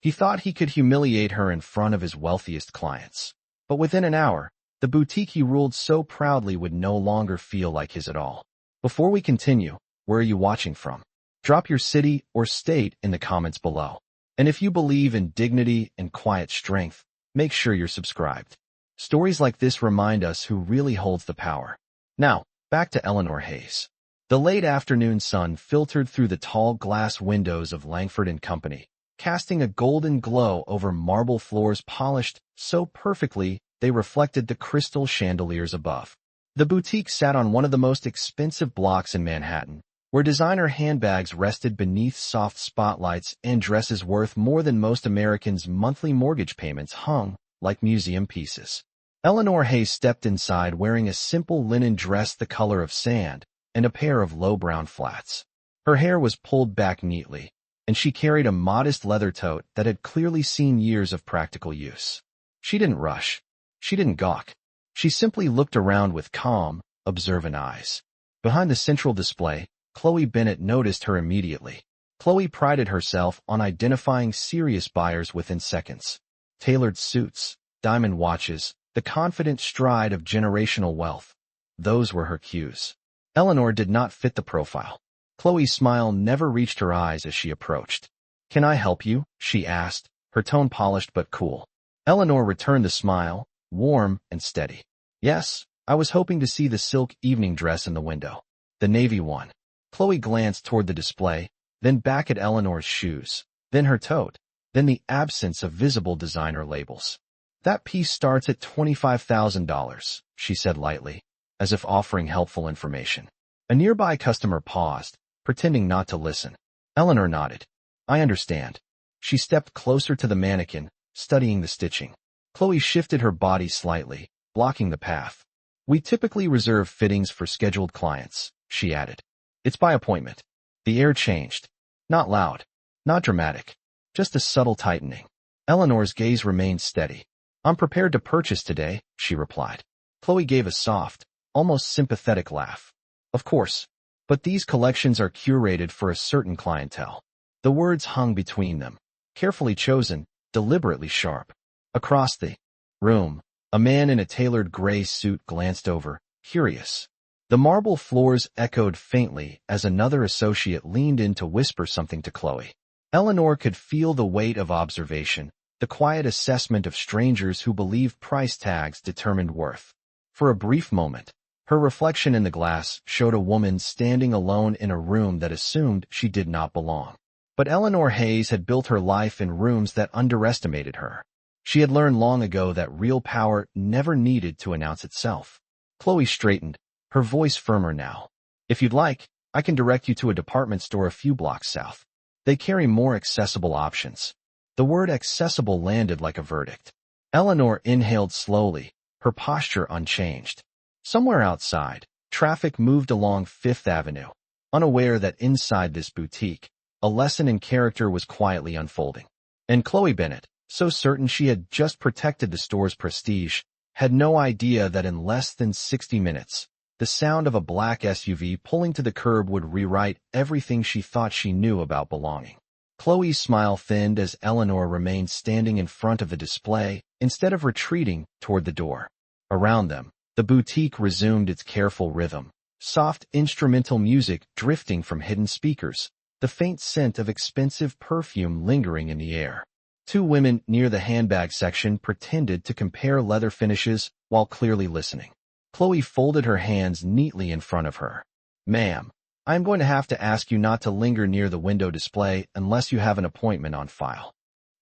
He thought he could humiliate her in front of his wealthiest clients. But within an hour, the boutique he ruled so proudly would no longer feel like his at all. Before we continue, where are you watching from? Drop your city or state in the comments below. And if you believe in dignity and quiet strength, make sure you're subscribed. Stories like this remind us who really holds the power. Now, back to Eleanor Hayes. The late afternoon sun filtered through the tall glass windows of Langford and Company, casting a golden glow over marble floors polished so perfectly they reflected the crystal chandeliers above. The boutique sat on one of the most expensive blocks in Manhattan, where designer handbags rested beneath soft spotlights and dresses worth more than most Americans' monthly mortgage payments hung like museum pieces. Eleanor Hayes stepped inside wearing a simple linen dress the color of sand and a pair of low brown flats. Her hair was pulled back neatly, and she carried a modest leather tote that had clearly seen years of practical use. She didn't rush. She didn't gawk. She simply looked around with calm, observant eyes. Behind the central display, Chloe Bennett noticed her immediately. Chloe prided herself on identifying serious buyers within seconds. Tailored suits, diamond watches, the confident stride of generational wealth. Those were her cues. Eleanor did not fit the profile. Chloe's smile never reached her eyes as she approached. "Can I help you?" she asked, her tone polished but cool. Eleanor returned the smile, warm and steady. "Yes, I was hoping to see the silk evening dress in the window. The navy one." Chloe glanced toward the display, then back at Eleanor's shoes, then her tote, then the absence of visible designer labels. "That piece starts at $25,000, she said lightly, as if offering helpful information. A nearby customer paused, pretending not to listen. Eleanor nodded. "I understand." She stepped closer to the mannequin, studying the stitching. Chloe shifted her body slightly, blocking the path. "We typically reserve fittings for scheduled clients," she added. "It's by appointment." The air changed. Not loud, not dramatic, just a subtle tightening. Eleanor's gaze remained steady. "I'm prepared to purchase today," she replied. Chloe gave a soft, almost sympathetic laugh. "Of course, but these collections are curated for a certain clientele." The words hung between them, carefully chosen, deliberately sharp. Across the room, a man in a tailored gray suit glanced over, curious. The marble floors echoed faintly as another associate leaned in to whisper something to Chloe. Eleanor could feel the weight of observation, the quiet assessment of strangers who believed price tags determined worth. For a brief moment, her reflection in the glass showed a woman standing alone in a room that assumed she did not belong. But Eleanor Hayes had built her life in rooms that underestimated her. She had learned long ago that real power never needed to announce itself. Chloe straightened, her voice firmer now. "If you'd like, I can direct you to a department store a few blocks south. They carry more accessible options." The word accessible landed like a verdict. Eleanor inhaled slowly, her posture unchanged. Somewhere outside, traffic moved along Fifth Avenue, unaware that inside this boutique, a lesson in character was quietly unfolding. And Chloe Bennett, so certain she had just protected the store's prestige, had no idea that in less than 60 minutes, the sound of a black SUV pulling to the curb would rewrite everything she thought she knew about belonging. Chloe's smile thinned as Eleanor remained standing in front of the display instead of retreating toward the door. Around them, the boutique resumed its careful rhythm, soft instrumental music drifting from hidden speakers, the faint scent of expensive perfume lingering in the air. Two women near the handbag section pretended to compare leather finishes while clearly listening. Chloe folded her hands neatly in front of her. "Ma'am, I am going to have to ask you not to linger near the window display unless you have an appointment on file."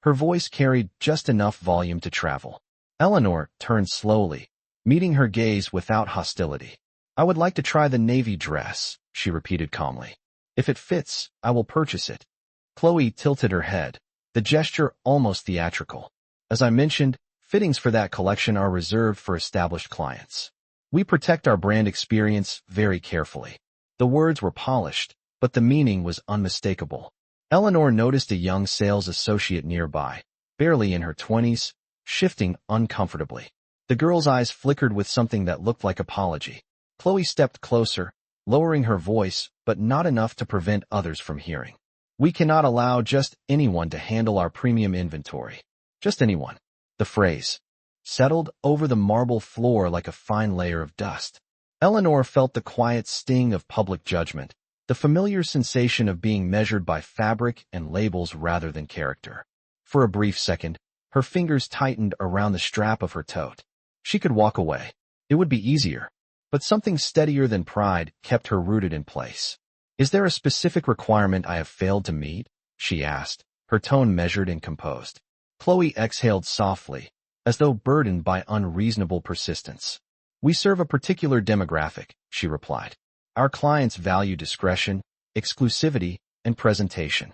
Her voice carried just enough volume to travel. Eleanor turned slowly, meeting her gaze without hostility. "I would like to try the navy dress," she repeated calmly. "If it fits, I will purchase it." Chloe tilted her head, the gesture almost theatrical. "As I mentioned, fittings for that collection are reserved for established clients. We protect our brand experience very carefully." The words were polished, but the meaning was unmistakable. Eleanor noticed a young sales associate nearby, barely in her 20s, shifting uncomfortably. The girl's eyes flickered with something that looked like apology. Chloe stepped closer, lowering her voice, but not enough to prevent others from hearing. We cannot allow just anyone to handle our premium inventory. Just anyone. The phrase settled over the marble floor like a fine layer of dust. Eleanor felt the quiet sting of public judgment, the familiar sensation of being measured by fabric and labels rather than character. For a brief second, her fingers tightened around the strap of her tote. She could walk away. It would be easier. But something steadier than pride kept her rooted in place. Is there a specific requirement I have failed to meet? She asked, her tone measured and composed. Chloe exhaled softly, as though burdened by unreasonable persistence. We serve a particular demographic, she replied. Our clients value discretion, exclusivity, and presentation.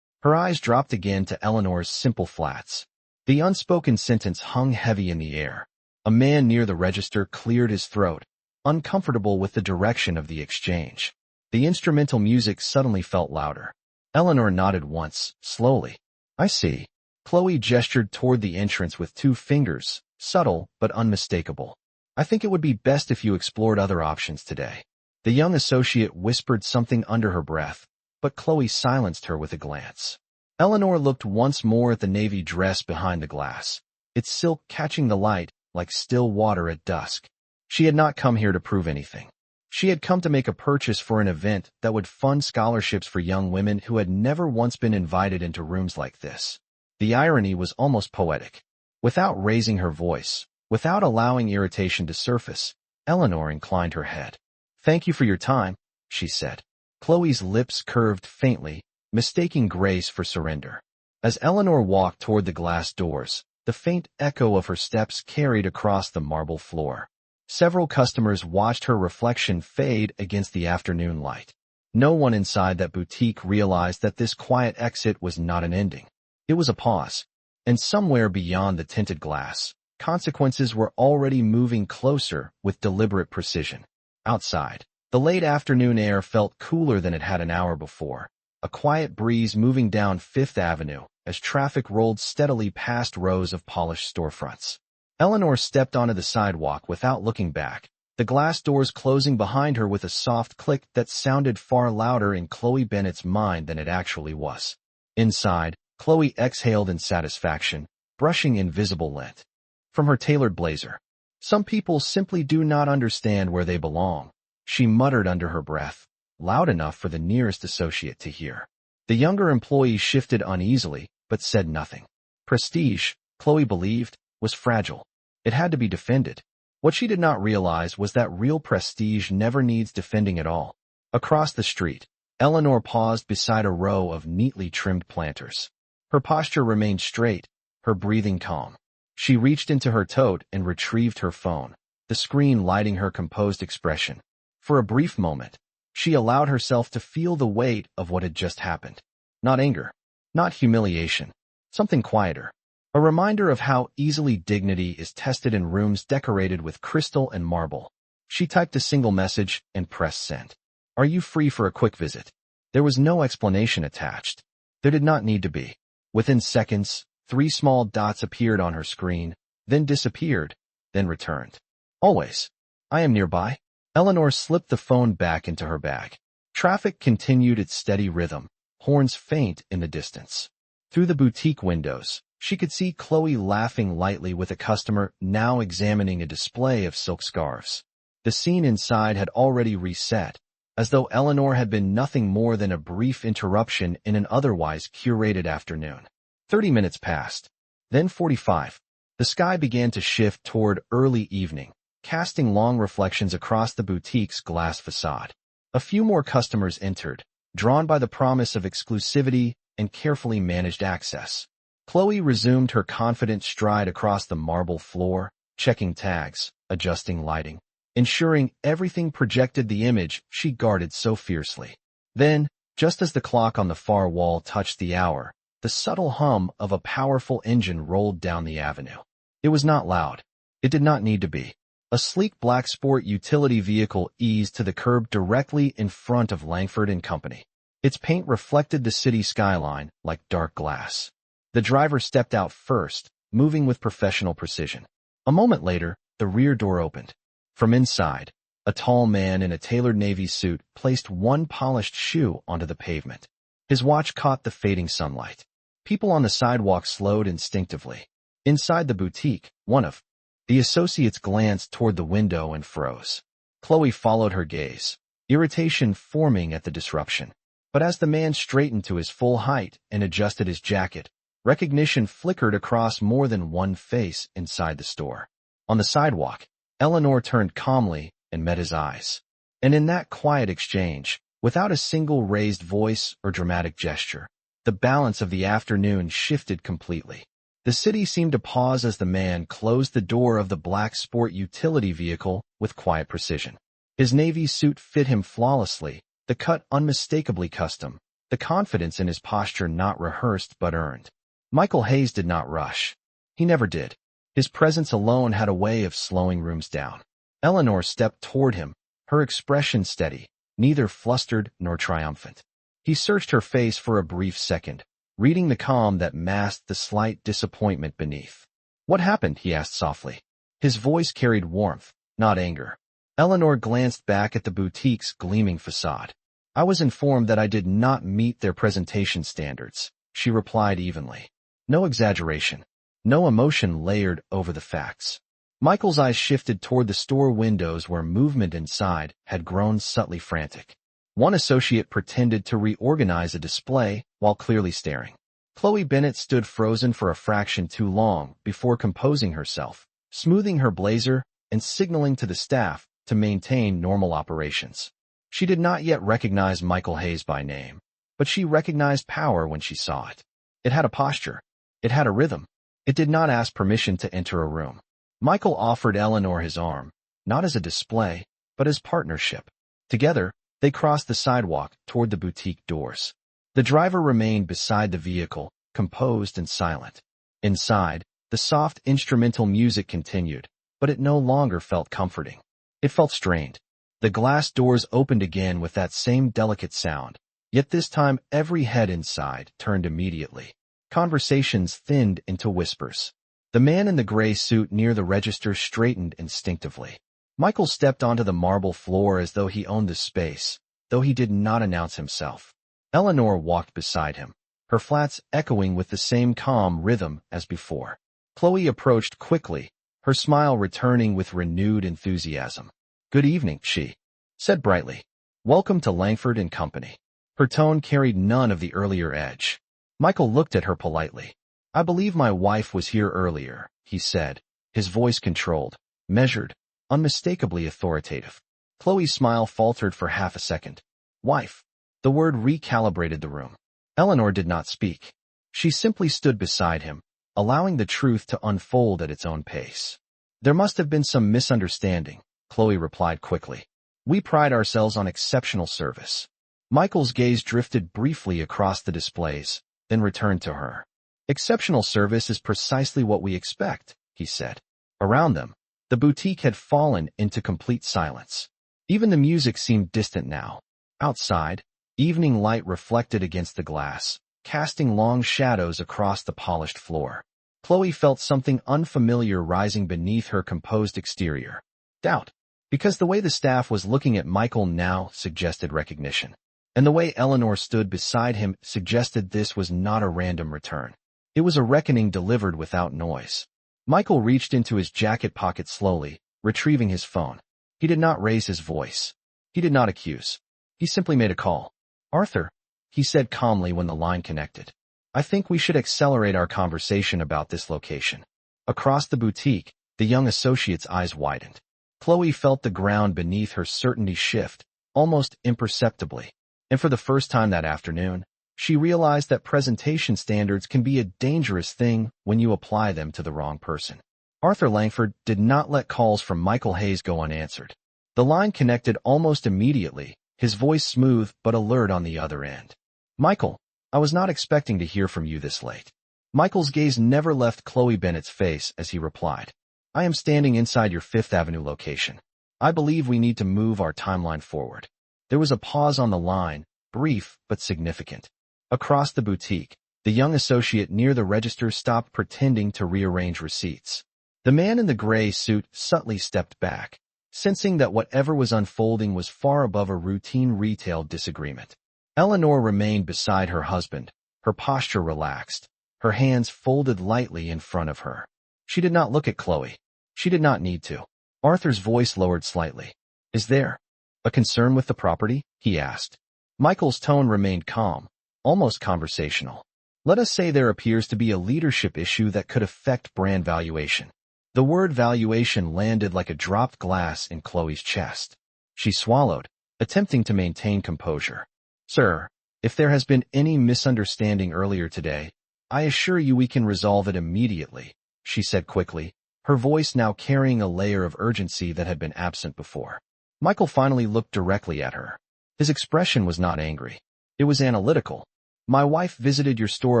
Her eyes dropped again to Eleanor's simple flats. The unspoken sentence hung heavy in the air. A man near the register cleared his throat, uncomfortable with the direction of the exchange. The instrumental music suddenly felt louder. Eleanor nodded once, slowly. I see. Chloe gestured toward the entrance with two fingers, subtle but unmistakable. I think it would be best if you explored other options today. The young associate whispered something under her breath, but Chloe silenced her with a glance. Eleanor looked once more at the navy dress behind the glass, its silk catching the light like still water at dusk. She had not come here to prove anything. She had come to make a purchase for an event that would fund scholarships for young women who had never once been invited into rooms like this. The irony was almost poetic. Without raising her voice, without allowing irritation to surface, Eleanor inclined her head. Thank you for your time, she said. Chloe's lips curved faintly, mistaking grace for surrender. As Eleanor walked toward the glass doors, the faint echo of her steps carried across the marble floor. Several customers watched her reflection fade against the afternoon light. No one inside that boutique realized that this quiet exit was not an ending. It was a pause. And somewhere beyond the tinted glass, consequences were already moving closer with deliberate precision. Outside, the late afternoon air felt cooler than it had an hour before, a quiet breeze moving down Fifth Avenue as traffic rolled steadily past rows of polished storefronts. Eleanor stepped onto the sidewalk without looking back, the glass doors closing behind her with a soft click that sounded far louder in Chloe Bennett's mind than it actually was. Inside, Chloe exhaled in satisfaction, brushing invisible lint from her tailored blazer. Some people simply do not understand where they belong, she muttered under her breath, loud enough for the nearest associate to hear. The younger employee shifted uneasily, but said nothing. Prestige, Chloe believed, was fragile. It had to be defended. What she did not realize was that real prestige never needs defending at all. Across the street, Eleanor paused beside a row of neatly trimmed planters. Her posture remained straight, her breathing calm. She reached into her tote and retrieved her phone, the screen lighting her composed expression. For a brief moment, she allowed herself to feel the weight of what had just happened. Not anger, not humiliation, something quieter. A reminder of how easily dignity is tested in rooms decorated with crystal and marble. She typed a single message and pressed send. Are you free for a quick visit? There was no explanation attached. There did not need to be. Within seconds, 3 small dots appeared on her screen, then disappeared, then returned. Always. I am nearby. Eleanor slipped the phone back into her bag. Traffic continued its steady rhythm, horns faint in the distance. Through the boutique windows, she could see Chloe laughing lightly with a customer now examining a display of silk scarves. The scene inside had already reset, as though Eleanor had been nothing more than a brief interruption in an otherwise curated afternoon. 30 minutes passed, then 45. The sky began to shift toward early evening, casting long reflections across the boutique's glass facade. A few more customers entered, drawn by the promise of exclusivity and carefully managed access. Chloe resumed her confident stride across the marble floor, checking tags, adjusting lighting, ensuring everything projected the image she guarded so fiercely. Then, just as the clock on the far wall touched the hour, the subtle hum of a powerful engine rolled down the avenue. It was not loud. It did not need to be. A sleek black sport utility vehicle eased to the curb directly in front of Langford and Company. Its paint reflected the city skyline like dark glass. The driver stepped out first, moving with professional precision. A moment later, the rear door opened. From inside, a tall man in a tailored navy suit placed one polished shoe onto the pavement. His watch caught the fading sunlight. People on the sidewalk slowed instinctively. Inside the boutique, one of the associates glanced toward the window and froze. Chloe followed her gaze, irritation forming at the disruption. But as the man straightened to his full height and adjusted his jacket, recognition flickered across more than one face inside the store. On the sidewalk, Eleanor turned calmly and met his eyes. And in that quiet exchange, without a single raised voice or dramatic gesture, the balance of the afternoon shifted completely. The city seemed to pause as the man closed the door of the black sport utility vehicle with quiet precision. His navy suit fit him flawlessly, the cut unmistakably custom, the confidence in his posture not rehearsed but earned. Michael Hayes did not rush. He never did. His presence alone had a way of slowing rooms down. Eleanor stepped toward him, her expression steady, neither flustered nor triumphant. He searched her face for a brief second, reading the calm that masked the slight disappointment beneath. "What happened?" he asked softly. His voice carried warmth, not anger. Eleanor glanced back at the boutique's gleaming facade. "I was informed that I did not meet their presentation standards," she replied evenly. No exaggeration, no emotion layered over the facts. Michael's eyes shifted toward the store windows where movement inside had grown subtly frantic. One associate pretended to reorganize a display while clearly staring. Chloe Bennett stood frozen for a fraction too long before composing herself, smoothing her blazer and signaling to the staff to maintain normal operations. She did not yet recognize Michael Hayes by name, but she recognized power when she saw it. It had a posture. It had a rhythm. It did not ask permission to enter a room. Michael offered Eleanor his arm, not as a display, but as partnership. Together, they crossed the sidewalk toward the boutique doors. The driver remained beside the vehicle, composed and silent. Inside, the soft instrumental music continued, but it no longer felt comforting. It felt strained. The glass doors opened again with that same delicate sound, yet this time every head inside turned immediately. Conversations thinned into whispers. The man in the gray suit near the register straightened instinctively. Michael stepped onto the marble floor as though he owned the space, though he did not announce himself. Eleanor walked beside him, her flats echoing with the same calm rhythm as before. Chloe approached quickly, her smile returning with renewed enthusiasm. "Good evening," she said brightly. "Welcome to Langford and Company." Her tone carried none of the earlier edge. Michael looked at her politely. "I believe my wife was here earlier," he said, his voice controlled, measured, unmistakably authoritative. Chloe's smile faltered for half a second. "Wife." The word recalibrated the room. Eleanor did not speak. She simply stood beside him, allowing the truth to unfold at its own pace. "There must have been some misunderstanding," Chloe replied quickly. "We pride ourselves on exceptional service." Michael's gaze drifted briefly across the displays, then returned to her. "Exceptional service is precisely what we expect," he said. Around them, the boutique had fallen into complete silence. Even the music seemed distant now. Outside, evening light reflected against the glass, casting long shadows across the polished floor. Chloe felt something unfamiliar rising beneath her composed exterior. Doubt, because the way the staff was looking at Michael now suggested recognition. And the way Eleanor stood beside him suggested this was not a random return. It was a reckoning delivered without noise. Michael reached into his jacket pocket slowly, retrieving his phone. He did not raise his voice. He did not accuse. He simply made a call. "Arthur," he said calmly when the line connected. "I think we should accelerate our conversation about this location." Across the boutique, the young associate's eyes widened. Chloe felt the ground beneath her certainty shift, almost imperceptibly. And for the first time that afternoon, she realized that presentation standards can be a dangerous thing when you apply them to the wrong person. Arthur Langford did not let calls from Michael Hayes go unanswered. The line connected almost immediately, his voice smooth but alert on the other end. "Michael, I was not expecting to hear from you this late." Michael's gaze never left Chloe Bennett's face as he replied. "I am standing inside your Fifth Avenue location. I believe we need to move our timeline forward." There was a pause on the line, brief but significant. Across the boutique, the young associate near the register stopped pretending to rearrange receipts. The man in the gray suit subtly stepped back, sensing that whatever was unfolding was far above a routine retail disagreement. Eleanor remained beside her husband, her posture relaxed, her hands folded lightly in front of her. She did not look at Chloe. She did not need to. Arthur's voice lowered slightly. "Is there a concern with the property?" he asked. Michael's tone remained calm, almost conversational. "Let us say there appears to be a leadership issue that could affect brand valuation." The word valuation landed like a dropped glass in Chloe's chest. She swallowed, attempting to maintain composure. "Sir, if there has been any misunderstanding earlier today, I assure you we can resolve it immediately," she said quickly, her voice now carrying a layer of urgency that had been absent before. Michael finally looked directly at her. His expression was not angry. It was analytical. "My wife visited your store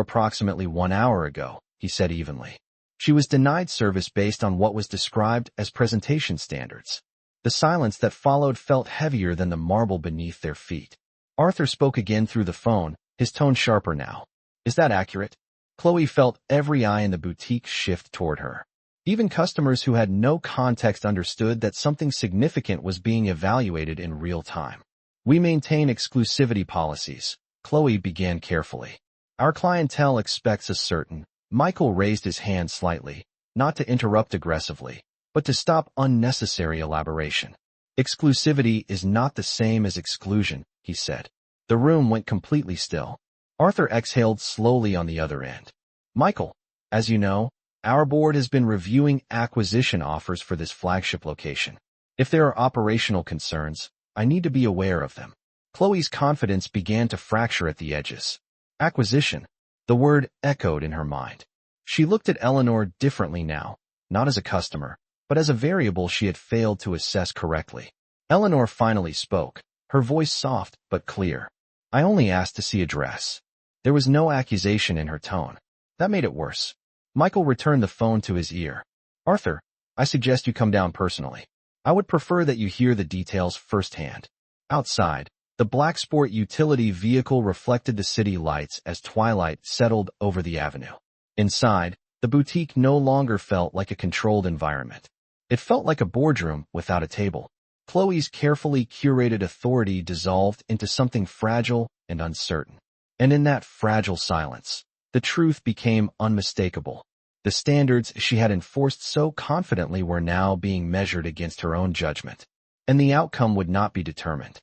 approximately 1 hour ago," he said evenly. "She was denied service based on what was described as presentation standards." The silence that followed felt heavier than the marble beneath their feet. Arthur spoke again through the phone, his tone sharper now. "Is that accurate?" Chloe felt every eye in the boutique shift toward her. Even customers who had no context understood that something significant was being evaluated in real time. "We maintain exclusivity policies," Chloe began carefully. "Our clientele expects a certain—" Michael raised his hand slightly, not to interrupt aggressively, but to stop unnecessary elaboration. "Exclusivity is not the same as exclusion," he said. The room went completely still. Arthur exhaled slowly on the other end. "Michael, as you know, our board has been reviewing acquisition offers for this flagship location. If there are operational concerns, I need to be aware of them." Chloe's confidence began to fracture at the edges. Acquisition. The word echoed in her mind. She looked at Eleanor differently now, not as a customer, but as a variable she had failed to assess correctly. Eleanor finally spoke, her voice soft but clear. "I only asked to see a dress." There was no accusation in her tone. That made it worse. Michael returned the phone to his ear. "Arthur, I suggest you come down personally. I would prefer that you hear the details firsthand." Outside, the black sport utility vehicle reflected the city lights as twilight settled over the avenue. Inside, the boutique no longer felt like a controlled environment. It felt like a boardroom without a table. Chloe's carefully curated authority dissolved into something fragile and uncertain. And in that fragile silence, the truth became unmistakable. The standards she had enforced so confidently were now being measured against her own judgment. And the outcome would not be determined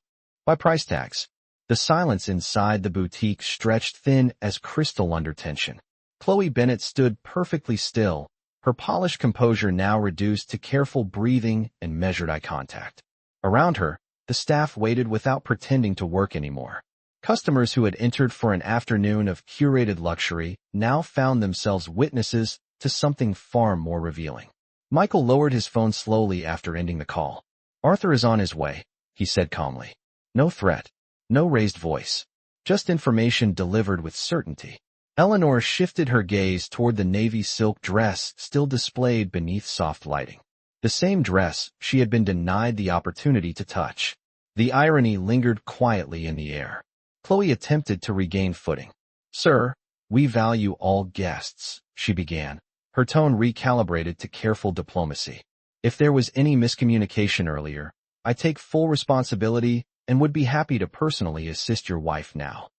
by price tags. The silence inside the boutique stretched thin as crystal under tension. Chloe Bennett stood perfectly still, her polished composure now reduced to careful breathing and measured eye contact. Around her, the staff waited without pretending to work anymore. Customers who had entered for an afternoon of curated luxury now found themselves witnesses to something far more revealing. Michael lowered his phone slowly after ending the call. "Arthur is on his way," he said calmly. No threat, no raised voice, just information delivered with certainty. Eleanor shifted her gaze toward the navy silk dress still displayed beneath soft lighting. The same dress she had been denied the opportunity to touch. The irony lingered quietly in the air. Chloe attempted to regain footing. "Sir, we value all guests," she began, her tone recalibrated to careful diplomacy. "If there was any miscommunication earlier, I take full responsibility and would be happy to personally assist your wife now."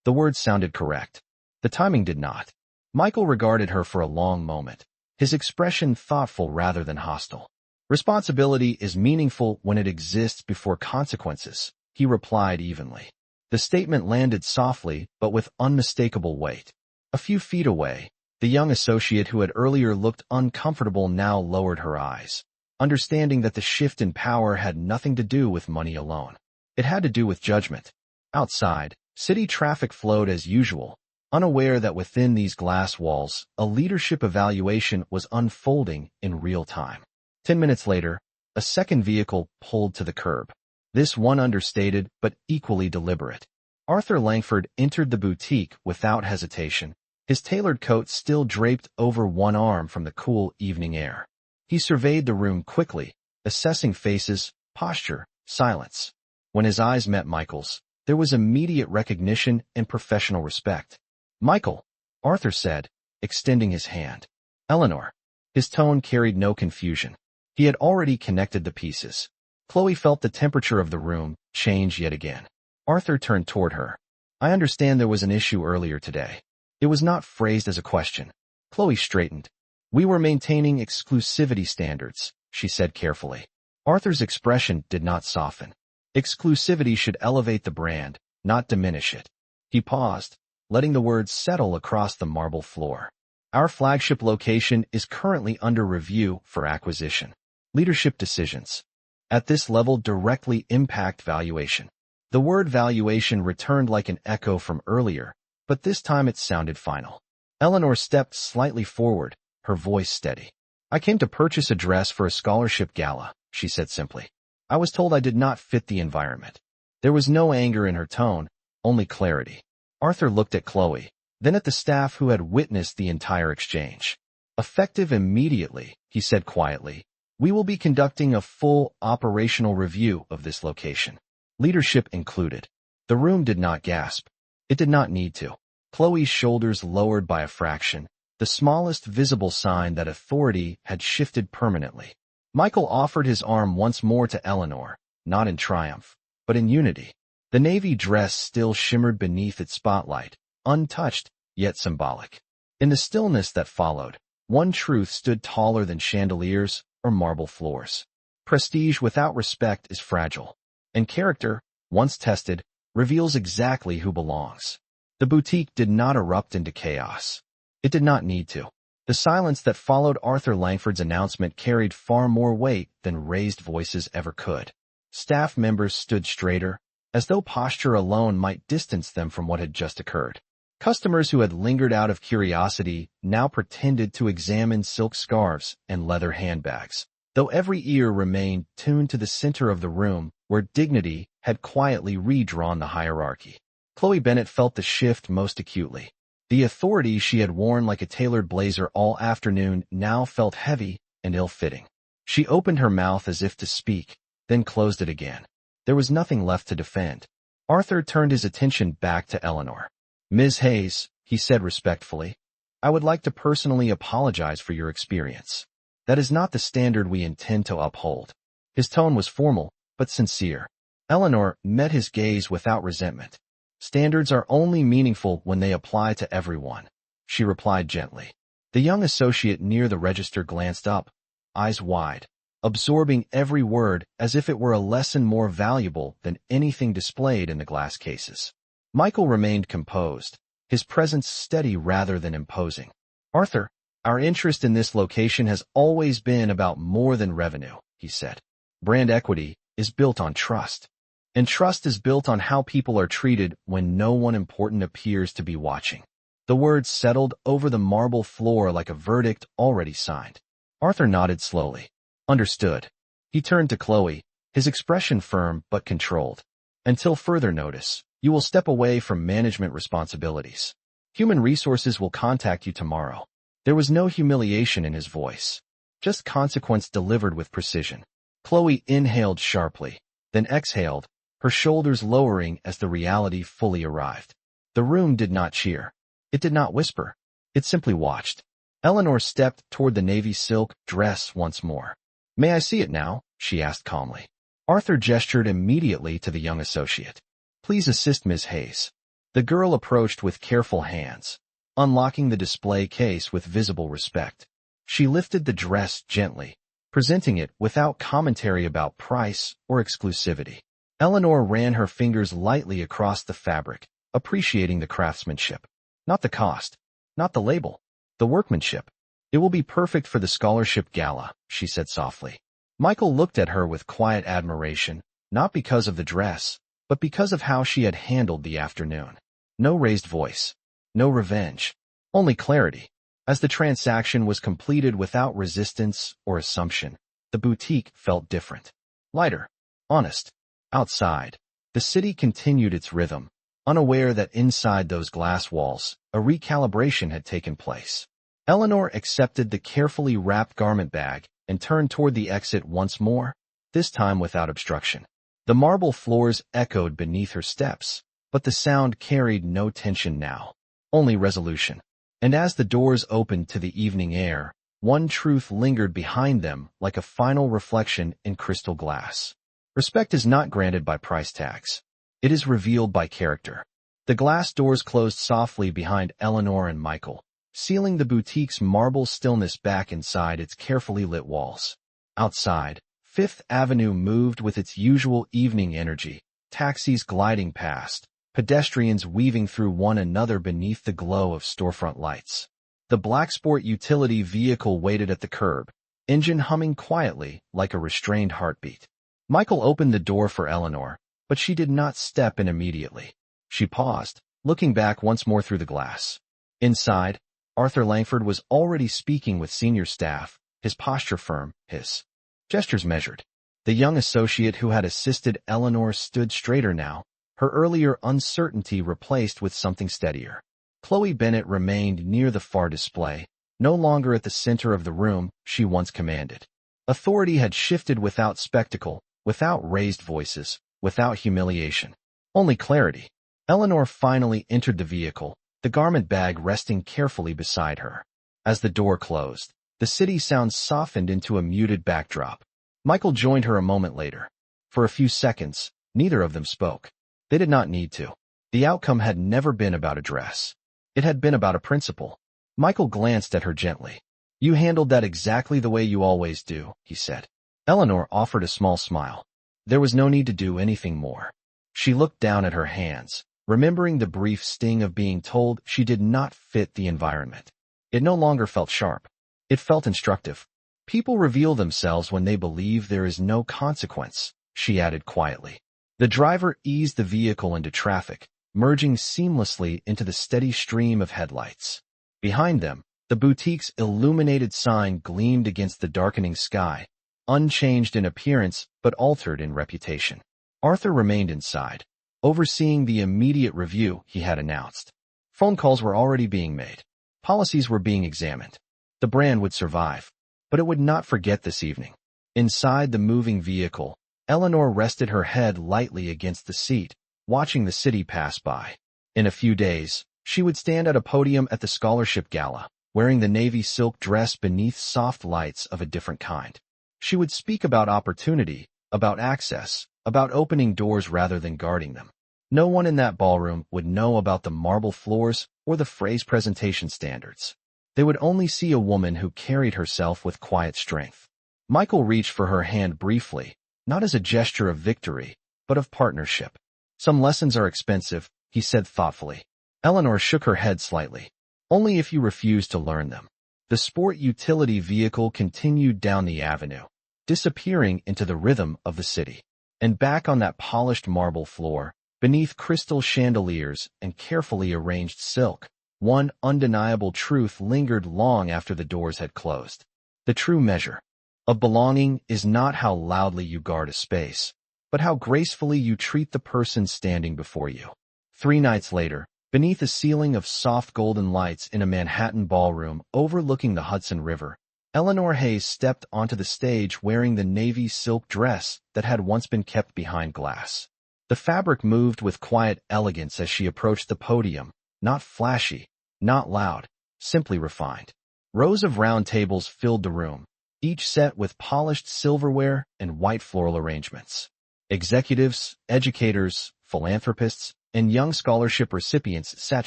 The words sounded correct. The timing did not. Michael regarded her for a long moment, his expression thoughtful rather than hostile. "Responsibility is meaningful when it exists before consequences," he replied evenly. The statement landed softly but with unmistakable weight. A few feet away, the young associate who had earlier looked uncomfortable now lowered her eyes, understanding that the shift in power had nothing to do with money alone. It had to do with judgment. Outside, city traffic flowed as usual, unaware that within these glass walls, a leadership evaluation was unfolding in real time. 10 minutes later, a second vehicle pulled to the curb. This one understated but equally deliberate. Arthur Langford entered the boutique without hesitation, his tailored coat still draped over one arm from the cool evening air. He surveyed the room quickly, assessing faces, posture, silence. When his eyes met Michael's, there was immediate recognition and professional respect. "Michael," Arthur said, extending his hand. "Eleanor." His tone carried no confusion. He had already connected the pieces. Chloe felt the temperature of the room change yet again. Arthur turned toward her. I understand there was an issue earlier today. It was not phrased as a question. Chloe straightened. We were maintaining exclusivity standards, she said carefully. Arthur's expression did not soften. Exclusivity should elevate the brand, not diminish it. He paused, letting the words settle across the marble floor. Our flagship location is currently under review for acquisition. Leadership decisions at this level directly impact valuation. The word valuation returned like an echo from earlier, but this time it sounded final. Eleanor stepped slightly forward, her voice steady. I came to purchase a dress for a scholarship gala, she said simply. I was told I did not fit the environment. There was no anger in her tone, only clarity. Arthur looked at Chloe, then at the staff who had witnessed the entire exchange. Effective immediately, he said quietly, we will be conducting a full operational review of this location. Leadership included. The room did not gasp. It did not need to. Chloe's shoulders lowered by a fraction, the smallest visible sign that authority had shifted permanently. Michael offered his arm once more to Eleanor, not in triumph, but in unity. The navy dress still shimmered beneath its spotlight, untouched, yet symbolic. In the stillness that followed, one truth stood taller than chandeliers or marble floors. Prestige without respect is fragile, and character, once tested, reveals exactly who belongs. The boutique did not erupt into chaos. It did not need to. The silence that followed Arthur Langford's announcement carried far more weight than raised voices ever could. Staff members stood straighter, as though posture alone might distance them from what had just occurred. Customers who had lingered out of curiosity now pretended to examine silk scarves and leather handbags, though every ear remained tuned to the center of the room where dignity had quietly redrawn the hierarchy. Chloe Bennet felt the shift most acutely. The authority she had worn like a tailored blazer all afternoon now felt heavy and ill-fitting. She opened her mouth as if to speak, then closed it again. There was nothing left to defend. Arthur turned his attention back to Eleanor. Ms. Hayes, he said respectfully, I would like to personally apologize for your experience. That is not the standard we intend to uphold. His tone was formal, but sincere. Eleanor met his gaze without resentment. Standards are only meaningful when they apply to everyone, she replied gently. The young associate near the register glanced up, eyes wide, absorbing every word as if it were a lesson more valuable than anything displayed in the glass cases. Michael remained composed, his presence steady rather than imposing. Arthur, our interest in this location has always been about more than revenue, he said. Brand equity is built on trust. And trust is built on how people are treated when no one important appears to be watching. The words settled over the marble floor like a verdict already signed. Arthur nodded slowly. Understood. He turned to Chloe, his expression firm but controlled. Until further notice, you will step away from management responsibilities. Human resources will contact you tomorrow. There was no humiliation in his voice, just consequence delivered with precision. Chloe inhaled sharply, then exhaled, her shoulders lowering as the reality fully arrived. The room did not cheer. It did not whisper. It simply watched. Eleanor stepped toward the navy silk dress once more. May I see it now? She asked calmly. Arthur gestured immediately to the young associate. Please assist Ms. Hayes. The girl approached with careful hands, unlocking the display case with visible respect. She lifted the dress gently, presenting it without commentary about price or exclusivity. Eleanor ran her fingers lightly across the fabric, appreciating the craftsmanship. Not the cost, not the label, the workmanship. It will be perfect for the Scholarship Gala, she said softly. Michael looked at her with quiet admiration, not because of the dress, but because of how she had handled the afternoon. No raised voice, no revenge, only clarity. As the transaction was completed without resistance or assumption, the boutique felt different. Lighter, honest. Outside, the city continued its rhythm, unaware that inside those glass walls, a recalibration had taken place. Eleanor accepted the carefully wrapped garment bag and turned toward the exit once more, this time without obstruction. The marble floors echoed beneath her steps, but the sound carried no tension now, only resolution. And as the doors opened to the evening air, one truth lingered behind them like a final reflection in crystal glass. Respect is not granted by price tags. It is revealed by character. The glass doors closed softly behind Eleanor and Michael, sealing the boutique's marble stillness back inside its carefully lit walls. Outside, Fifth Avenue moved with its usual evening energy, taxis gliding past, pedestrians weaving through one another beneath the glow of storefront lights. The black sport utility vehicle waited at the curb, engine humming quietly like a restrained heartbeat. Michael opened the door for Eleanor, but she did not step in immediately. She paused, looking back once more through the glass. Inside, Arthur Langford was already speaking with senior staff, his posture firm, his gestures measured. The young associate who had assisted Eleanor stood straighter now, her earlier uncertainty replaced with something steadier. Chloe Bennett remained near the far display, no longer at the center of the room she once commanded. Authority had shifted without spectacle, without raised voices, without humiliation. Only clarity. Eleanor finally entered the vehicle, the garment bag resting carefully beside her. As the door closed, the city sounds softened into a muted backdrop. Michael joined her a moment later. For a few seconds, neither of them spoke. They did not need to. The outcome had never been about a dress. It had been about a principle. Michael glanced at her gently. "You handled that exactly the way you always do," he said. Eleanor offered a small smile. There was no need to do anything more. She looked down at her hands, remembering the brief sting of being told she did not fit the environment. It no longer felt sharp. It felt instructive. "People reveal themselves when they believe there is no consequence," she added quietly. The driver eased the vehicle into traffic, merging seamlessly into the steady stream of headlights. Behind them, the boutique's illuminated sign gleamed against the darkening sky, unchanged in appearance but altered in reputation. Arthur remained inside, overseeing the immediate review he had announced. Phone calls were already being made. Policies were being examined. The brand would survive, but it would not forget this evening. Inside the moving vehicle, Eleanor rested her head lightly against the seat, watching the city pass by. In a few days, she would stand at a podium at the Scholarship Gala, wearing the navy silk dress beneath soft lights of a different kind. She would speak about opportunity, about access, about opening doors rather than guarding them. No one in that ballroom would know about the marble floors or the phrase presentation standards. They would only see a woman who carried herself with quiet strength. Michael reached for her hand briefly, not as a gesture of victory, but of partnership. "Some lessons are expensive," he said thoughtfully. Eleanor shook her head slightly. "Only if you refuse to learn them." The sport utility vehicle continued down the avenue, disappearing into the rhythm of the city. And back on that polished marble floor, beneath crystal chandeliers and carefully arranged silk, one undeniable truth lingered long after the doors had closed. The true measure of belonging is not how loudly you guard a space, but how gracefully you treat the person standing before you. 3 nights later, beneath a ceiling of soft golden lights in a Manhattan ballroom overlooking the Hudson River, Eleanor Hayes stepped onto the stage wearing the navy silk dress that had once been kept behind glass. The fabric moved with quiet elegance as she approached the podium, not flashy, not loud, simply refined. Rows of round tables filled the room, each set with polished silverware and white floral arrangements. Executives, educators, philanthropists, and young scholarship recipients sat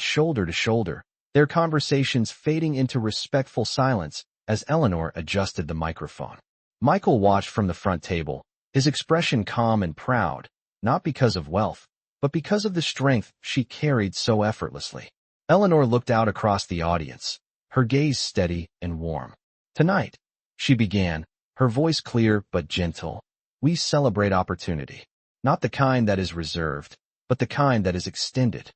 shoulder to shoulder, their conversations fading into respectful silence as Eleanor adjusted the microphone. Michael watched from the front table, his expression calm and proud, not because of wealth, but because of the strength she carried so effortlessly. Eleanor looked out across the audience, her gaze steady and warm. "Tonight," she began, her voice clear but gentle, "we celebrate opportunity. Not the kind that is reserved, but the kind that is extended."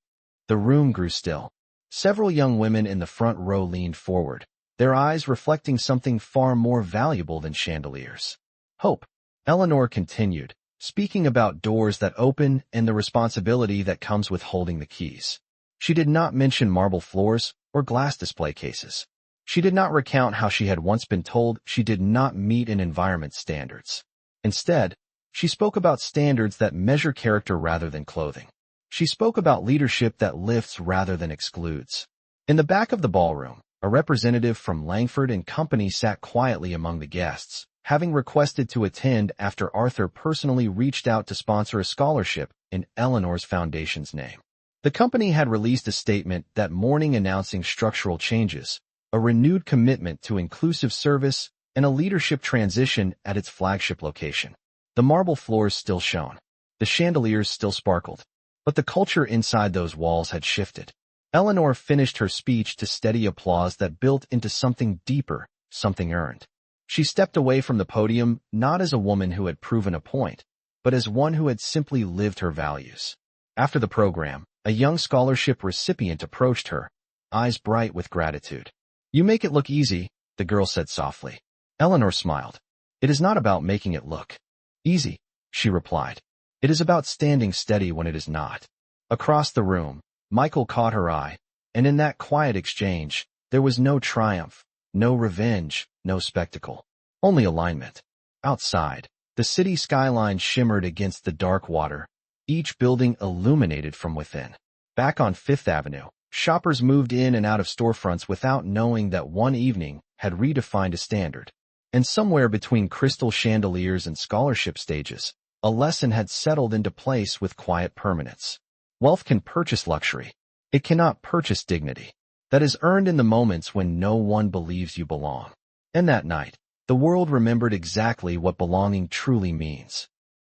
The room grew still. Several young women in the front row leaned forward, their eyes reflecting something far more valuable than chandeliers. "Hope," Eleanor continued, speaking about doors that open and the responsibility that comes with holding the keys. She did not mention marble floors or glass display cases. She did not recount how she had once been told she did not meet an environment standards. Instead, she spoke about standards that measure character rather than clothing. She spoke about leadership that lifts rather than excludes. In the back of the ballroom, a representative from Langford and Company sat quietly among the guests, having requested to attend after Arthur personally reached out to sponsor a scholarship in Eleanor's foundation's name. The company had released a statement that morning announcing structural changes, a renewed commitment to inclusive service, and a leadership transition at its flagship location. The marble floors still shone. The chandeliers still sparkled. But the culture inside those walls had shifted. Eleanor finished her speech to steady applause that built into something deeper, something earned. She stepped away from the podium not as a woman who had proven a point, but as one who had simply lived her values. After the program, a young scholarship recipient approached her, eyes bright with gratitude. "You make it look easy," the girl said softly. Eleanor smiled. "It is not about making it look easy," she replied. "It is about standing steady when it is not." Across the room, Michael caught her eye, and in that quiet exchange, there was no triumph, no revenge, no spectacle, only alignment. Outside, the city skyline shimmered against the dark water, each building illuminated from within. Back on Fifth Avenue, shoppers moved in and out of storefronts without knowing that one evening had redefined a standard. And somewhere between crystal chandeliers and scholarship stages, a lesson had settled into place with quiet permanence. Wealth can purchase luxury. It cannot purchase dignity. That is earned in the moments when no one believes you belong. And that night, the world remembered exactly what belonging truly means.